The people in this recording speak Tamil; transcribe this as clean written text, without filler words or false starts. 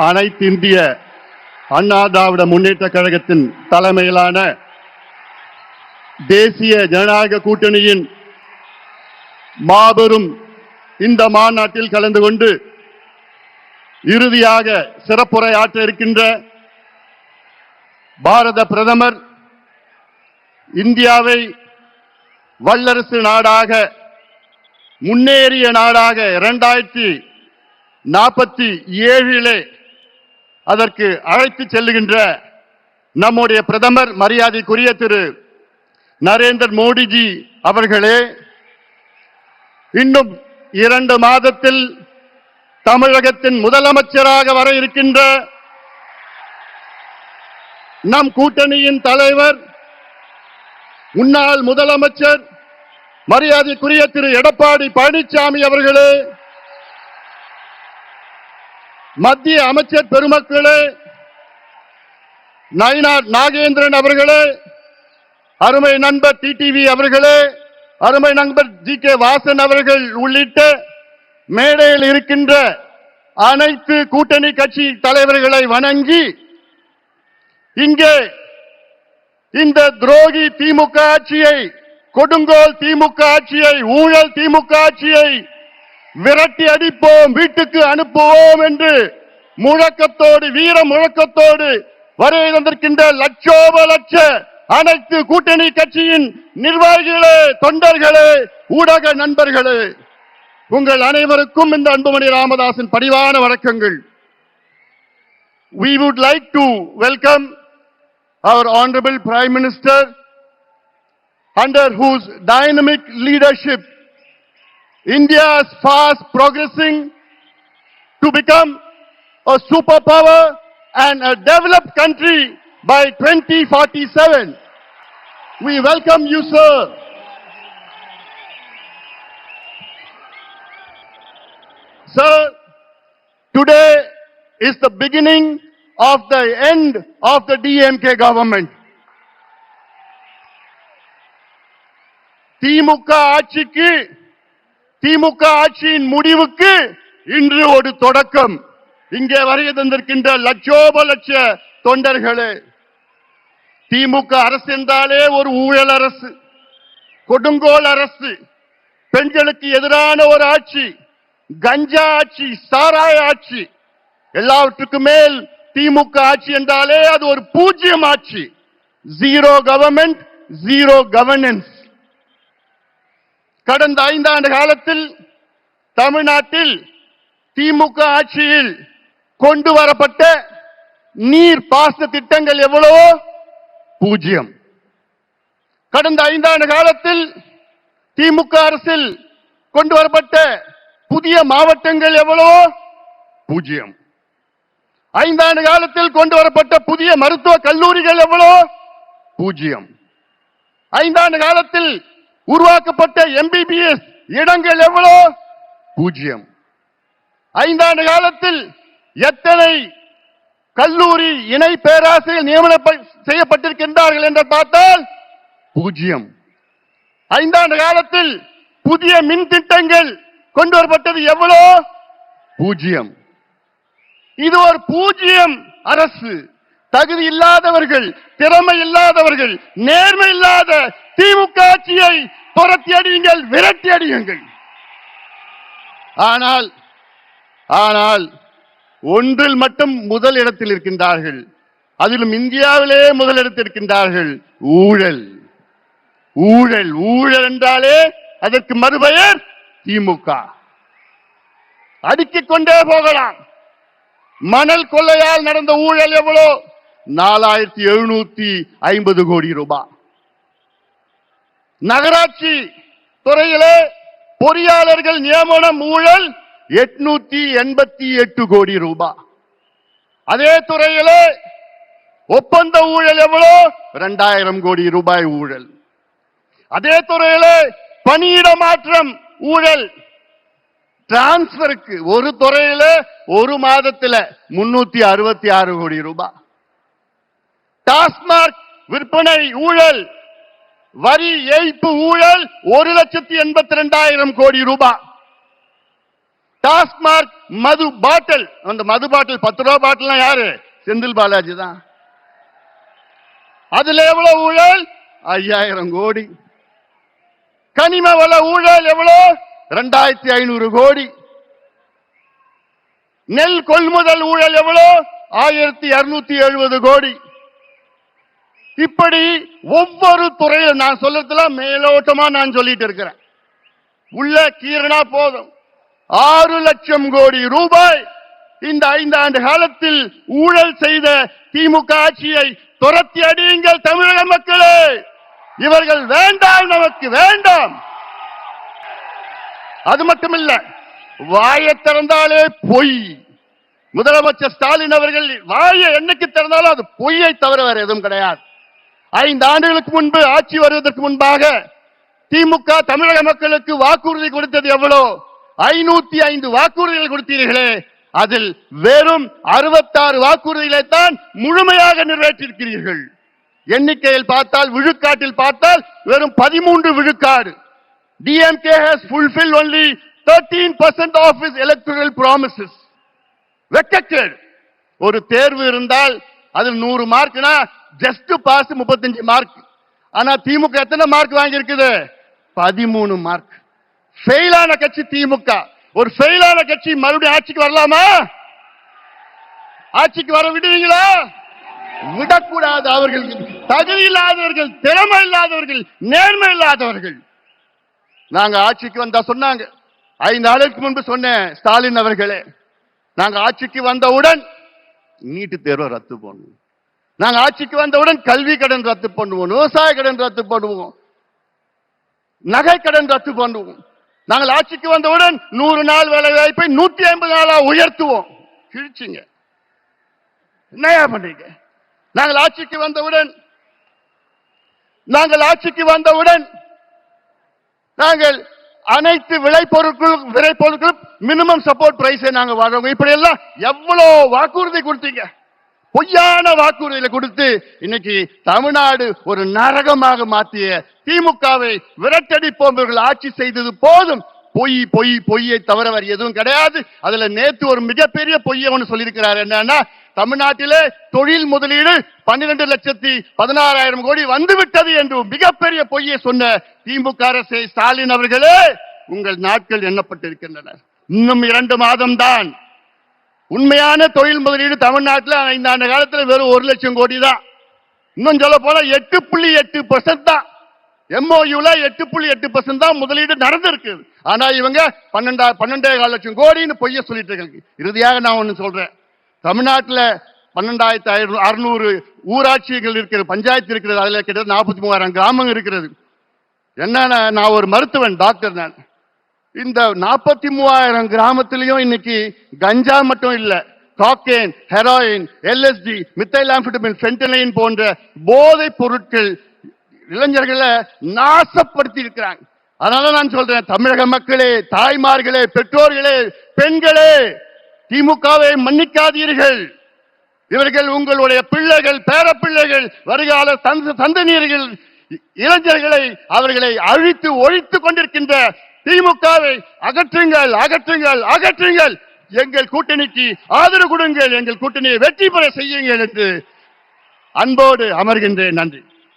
அனைத்து இந்திய அண்ணா திராவிட முன்னேற்ற கழகத்தின் தலைமையிலான தேசிய ஜனநாயக கூட்டணியின் மாபெரும் இந்த மாநாட்டில் கலந்து கொண்டு இறுதியாக சிறப்புரை ஆற்ற இருக்கின்ற பாரத பிரதமர் இந்தியாவை வல்லரசு நாடாக முன்னேறிய நாடாக 2047 அதற்கு அழைத்து செல்லுகின்ற நம்முடைய பிரதமர் மரியாதைக்குரிய திரு நரேந்திர மோடிஜி அவர்களே, இன்னும் 2 மாதத்தில் தமிழகத்தின் முதலமைச்சராக வர இருக்கின்ற நம் கூட்டணியின் தலைவர் முன்னாள் முதலமைச்சர் மரியாதைக்குரிய திரு எடப்பாடி பழனிசாமி அவர்களே, மத்திய அமைச்சர் பெருமக்களே, நயினார் நாகேந்திரன் அவர்களே, அருமை நண்பர் டிடிவி அவர்களே, அருமை நண்பர் ஜி.கே. வாசன் அவர்கள் உள்ளிட்ட மேடையில் இருக்கின்ற அனைத்து கூட்டணி கட்சி தலைவர்களை வணங்கி, இங்கே இந்த துரோகி திமுக ஆட்சியை, கொடுங்கோல் திமுக ஆட்சியை, ஊழல் திமுக ஆட்சியை விரட்டி அடிப்போம், வீட்டுக்கு அனுப்புவோம் என்று முழக்கத்தோடு, வீர முழக்கத்தோடு வருகை தந்திருக்கின்ற லட்சோப லட்ச அனைத்து கூட்டணி கட்சியின் நிர்வாகிகளே, தொண்டர்களே, ஊடக நண்பர்களே, உங்கள் அனைவருக்கும் இந்த அன்புமணி ராமதாஸின் பணிவான வணக்கங்கள். We would like to welcome our Honorable Prime Minister, under whose dynamic leadership India is fast progressing to become a superpower and a developed country by 2047. We welcome you, sir. Sir, today is the beginning of the end of the DMK government. திமுக ஆட்சியின் முடிவுக்கு இன்று ஒரு தொடக்கம். இங்கே வருகை தந்திருக்கின்ற லட்சோப லட்ச தொண்டர்களே, திமுக அரசு என்றாலே ஒரு ஊழல் அரசு, கொடுங்கோல் அரசு, பெண்களுக்கு எதிரான ஒரு ஆட்சி, கஞ்சா ஆட்சி, சாராய ஆட்சி, எல்லாவற்றுக்கும் மேல் திமுக ஆட்சி என்றாலே அது ஒரு பூஜ்யம் ஆட்சி. Zero government, zero governance. கடந்த 5 ஆண்டு காலத்தில் தமிழ்நாட்டில் திமுக ஆட்சியில் கொண்டு வரப்பட்ட நீர் பாசன திட்டங்கள் எவ்வளவோ பூஜ்யம். கடந்த 5 ஆண்டு காலத்தில் திமுக அரசில் கொண்டு வரப்பட்ட புதிய மாவட்டங்கள் எவ்வளவோ பூஜ்யம். 5 ஆண்டு காலத்தில் கொண்டு வரப்பட்ட புதிய மருத்துவ கல்லூரிகள் எவ்வளவோ பூஜ்யம். 5 ஆண்டு காலத்தில் உருவாக்கப்பட்ட MBBS இடங்கள் எவ்வளோ பூஜ்யம். 5 ஆண்டு காலத்தில் எத்தனை கல்லூரி இணை பேராசிரியர் நியமனம் செய்யப்பட்டிருக்கின்றார்கள் என்று பார்த்தால் பூஜ்யம். 5 ஆண்டு காலத்தில் புதிய மின் திட்டங்கள் கொண்டு வரப்பட்டது எவ்வளோ பூஜ்யம். இது ஒரு பூஜ்யம் அரசு. தகுதி இல்லாதவர்கள், திறமை இல்லாதவர்கள், நேர்மை இல்லாத திமுக ஆட்சியை துரத்தி அடியுங்கள், விரட்டி அடியுங்கள். ஆனால் ஒன்றில் மட்டும் முதல் இடத்தில் இருக்கின்றார்கள், அதிலும் இந்தியாவிலே முதலிடத்தில் இருக்கின்றார்கள். ஊழல். ஊழல் ஊழல் என்றாலே அதற்கு மறுபெயர் திமுக. அடுக்கிக் கொண்டே போகலாம். மணல் கொள்ளையால் நடந்த ஊழல் எவ்வளோ? 4750 கோடி ரூபாய். நகராட்சி துறையிலே பொறியாளர்கள் நியமனம் ஊழல் 888 கோடி ரூபாய். அதே துறையிலே ஒப்பந்த ஊழல் எவ்வளோ? 2000 கோடி ரூபாய் ஊழல். அதே துறையிலே பணியிட மாற்றம் ஊழல், டிரான்ஸ்பருக்கு ஒரு துறையில ஒரு மாதத்தில் 366 கோடி ரூபாய். டாஸ்மாக் விற்பனை ஊழல், வரி ஏய்ப்பு ஊழல் 1,82,000 கோடி ரூபாய். டாஸ்மார்க் மது பாட்டில், அந்த மது பாட்டில் 10 ரூபாய் பாட்டில் யாரு? செந்தில் பாலாஜி தான். அதுல எவ்வளவு ஊழல்? 5000 கோடி. கனிம வள ஊழல் எவ்வளவு? 2500 கோடி. நெல் கொள்முதல் ஊழல் எவ்வளவு? 1270 கோடி. இப்படி ஒவ்வொரு துறையிலும் நான் சொல்றதுல மேலோட்டமா நான் சொல்லிட்டு இருக்கிறேன். உள்ள கீரனா போதும் 6 லட்சம் கோடி ரூபாய் இந்த 5 ஆண்டு காலத்தில் ஊழல் செய்த திமுக ஆட்சியை துரத்தி அடியுங்கள் தமிழக மக்களே. இவர்கள் வேண்டாம், நமக்கு வேண்டாம். அது மட்டுமில்ல, வாயை திறந்தாலே பொய். முதலமைச்சர் ஸ்டாலின் அவர்கள் வாயை என்னைக்கு திறந்தாலும் அது பொய்யை தவிர வேற எதுவும் கிடையாது. 5 ஆண்டுகளுக்கு முன்பு ஆட்சி வருவதற்கு முன்பாக திமுக தமிழக மக்களுக்கு வாக்குறுதி கொடுத்தது எவ்வளவு? 505 வாக்குறுதிகள் கொடுத்தீர்களே, அதில் வெறும் 66 வாக்குறுதிகளை தான் முழுமையாக நிறைவேற்றியிருக்கிறீர்கள். எண்ணிக்கையில் பார்த்தால், விழுக்காட்டில் பார்த்தால் வெறும் 13 விழுக்காடு. DMK has fulfilled only 13% of its electoral promises. வெட்கக்கேடு. ஒரு தேர்வு இருந்தால் அதில் 100 மார்க்னா ஜஸ்ட் பாஸ் 35 மார்க். ஆனா திமுக எத்தனை மார்க் வாங்கி இருக்குது? 13 மார்க். ஃபெயிலான கட்சி திமுக. ஒரு ஃபெயிலான கட்சி மறுபடியும் ஆட்சிக்கு வரலாமா? ஆட்சிக்கு வர விடுவீங்களா? விடக்கூடாது. அவர்கள் தகுதி இல்லாதவர்கள், திறமை இல்லாதவர்கள், நேர்மை இல்லாதவர்கள். நாங்க ஆட்சிக்கு வந்தா சொன்னாங்க, 5 நாளுக்கு முன்பு சொன்னேன், ஸ்டாலின் அவர்களே, நாங்க ஆட்சிக்கு வந்தவுடன் நீட்டு தேர்வை ரத்து பண்ணுவோம், நாங்க ஆட்சிக்கு வந்தவுடன் கல்வி கடன் ரத்து பண்ணுவோம், விவசாய கடன் ரத்து பண்ணுவோம், நகை கடன் ரத்து பண்ணுவோம், நாங்கள் ஆட்சிக்கு வந்தவுடன் 100 நாள் வேலை வாய்ப்பை 150 நாளா உயர்த்துவோம். கிழிச்சிங்க. என்னையா பண்றீங்க? நாங்கள் ஆட்சிக்கு வந்தவுடன் நாங்கள் அனைத்து விளைபொருட்களும் மினிமம் சப்போர்ட் பிரைஸை நாங்கள் வழங்குவோம். இப்படி எல்லாம் எவ்வளவு வாக்குறுதி கொடுத்தீங்க? பொய்யான வாக்குறுதிகளை கொடுத்து இன்னைக்கு தமிழ்நாடு ஒரு நரகமாக மாற்றிய திமுகவை விரட்டடிப்போம். ஆட்சி செய்தது போதும். பொய்யை தவிர வேறு எதுவும் கிடையாது. அதுல நேற்று ஒரு மிகப்பெரிய பொய்யை ஒன்று சொல்லியிருக்கிறார். என்னன்னா, தமிழ்நாட்டிலே தொழில் முதலீடு 12,16,000 கோடி வந்துவிட்டது என்று மிகப்பெரிய பொய்யை சொன்ன திமுக அரசே, ஸ்டாலின் அவர்களே, உங்கள் நாட்கள் எண்ணப்பட்டிருக்கின்றன. இன்னும் 2 மாதம் தான். உண்மையான தொழில் முதலீடு தமிழ்நாட்டில் 5 ஆண்டு காலத்தில் வெறும் 1 லட்சம் கோடி தான். இன்னும் சொல்ல போல 8.8% தான். MOUல 8.8% தான் முதலீடு நடந்திருக்கு. ஆனா இவங்க 12.5 லட்சம் கோடின்னு பொய்ய சொல்லிட்டு இருக்காங்க. இறுதியாக நான் ஒண்ணு சொல்றேன். தமிழ்நாட்டில் 12,600 ஊராட்சிகள் இருக்கிறது, பஞ்சாயத்து இருக்கிறது. அதுல கிட்டத்தட்ட 43,000 கிராமங்கள் இருக்கிறது. என்னன்னா, நான் ஒரு மருத்துவன், டாக்டர். நான் இந்த 43,000 கிராமத்திலையும் இன்னைக்கு கஞ்சா மட்டும் இல்ல, காக்கேன், ஹெராயின், LSD, மித்தைலாம்ஃபெட்டமின், ஃபென்டனைன் போன்ற போதைப் பொருட்கள் இளைஞர்களை நாசப்படுத்தி இருக்கிறாங்க. அதனால நான் சொல்றேன், தமிழக மக்களே, தாய்மார்களே, பெற்றோர்களே, பெண்களே, திமுகவை மன்னிக்காதீர்கள். இவர்கள் உங்களுடைய பிள்ளைகள், பேரப்பிள்ளைகள், வருகால சந்ததியினர்கள், இளைஞர்களை அவர்களை அழித்து ஒழித்துக் கொண்டிருக்கின்ற திமுகவை அகற்றுங்கள், அகற்றுங்கள், அகற்றுங்கள். எங்கள் கூட்டணிக்கு ஆதரவு கொடுங்கள், எங்கள் கூட்டணியை வெற்றி பெற செய்யுங்கள் என்று அன்போடு அமர்கின்றேன். நன்றி.